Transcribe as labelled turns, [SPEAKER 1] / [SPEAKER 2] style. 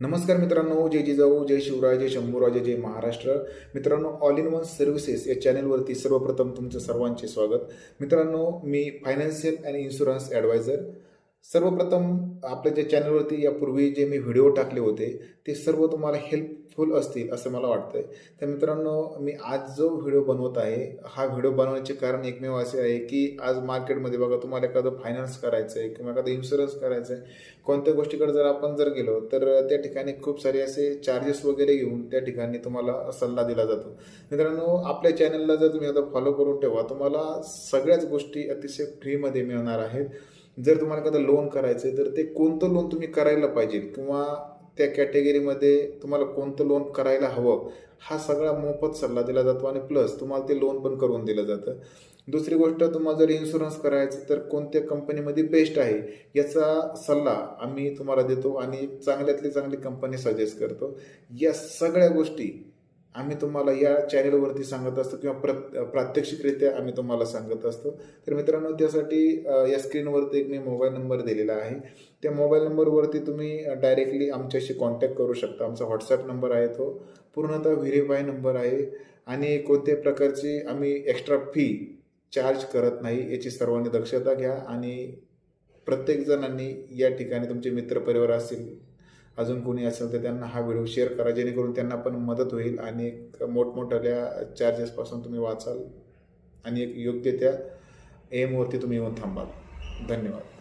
[SPEAKER 1] नमस्कार मित्रांनो, जय जिजाऊ, जय शिवराय, जय शंभूराजे, जय महाराष्ट्र. मित्रांनो, ऑल इन वन सर्व्हिसेस या चॅनलवरती सर्वप्रथम तुमचं सर्वांचे स्वागत. मित्रांनो, मी फायनान्शियल आणि इन्शुरन्स ॲडवायझर. सर्वप्रथम आपल्या ज्या चॅनलवरती यापूर्वी जे मी व्हिडिओ टाकले होते ते सर्व तुम्हाला हेल्पफुल असतील असं मला वाटतंय. तर मित्रांनो, मी आज जो व्हिडिओ बनवत आहे, हा व्हिडिओ बनवण्याचे कारण एकमेव असे आहे की आज मार्केटमध्ये बघा, तुम्हाला एखादं फायनान्स करायचं आहे किंवा एखादं इन्शुरन्स करायचं आहे, कोणत्या गोष्टीकडे जर आपण गेलो तर त्या ठिकाणी खूप सारे असे चार्जेस वगैरे घेऊन त्या ठिकाणी तुम्हाला सल्ला दिला जातो. मित्रांनो, आपल्या चॅनलला जर तुम्ही आता फॉलो करून ठेवा, तुम्हाला सगळ्याच गोष्टी अतिशय फ्रीमध्ये मिळणार आहेत. जर तुम्हाला एखादं लोन करायचं आहे तर ते कोणतं लोन तुम्ही करायला पाहिजे किंवा त्या कॅटेगरीमध्ये तुम्हाला कोणतं लोन करायला हवं, हा सगळा मोफत सल्ला दिला जातो आणि प्लस तुम्हाला ते लोन पण करून दिलं जातं. दुसरी गोष्ट, तुम्हाला जर इन्शुरन्स करायचं तर कोणत्या कंपनीमध्ये बेस्ट आहे याचा सल्ला आम्ही तुम्हाला देतो आणि चांगल्यातली चांगली कंपनी सजेस्ट करतो. या सगळ्या गोष्टी आम्ही तुम्हाला या चॅनलवरती सांगत असतो किंवा प्रात्यक्षिकरित्या आम्ही तुम्हाला सांगत असतो. तर मित्रांनो, त्यासाठी या स्क्रीनवरती एक मी मोबाईल नंबर दिलेला आहे. त्या मोबाईल नंबरवरती तुम्ही डायरेक्टली आमच्याशी कॉन्टॅक्ट करू शकता. आमचा व्हॉट्सॲप नंबर आहे, तो पूर्णतः व्हेरीफाय नंबर आहे आणि कोणत्याही प्रकारची आम्ही एक्स्ट्रा फी चार्ज करत नाही, याची सर्वांनी दक्षता घ्या. आणि प्रत्येक जणांनी या ठिकाणी तुमचे मित्रपरिवार असतील, अजून कोणी असेल तर त्यांना हा व्हिडिओ शेअर करा, जेणेकरून त्यांना पण मदत होईल आणि एक मोठमोठ्या चार्जेसपासून तुम्ही वाचाल आणि एक योग्य त्या एमवरती तुम्ही येऊन थांबाल. धन्यवाद.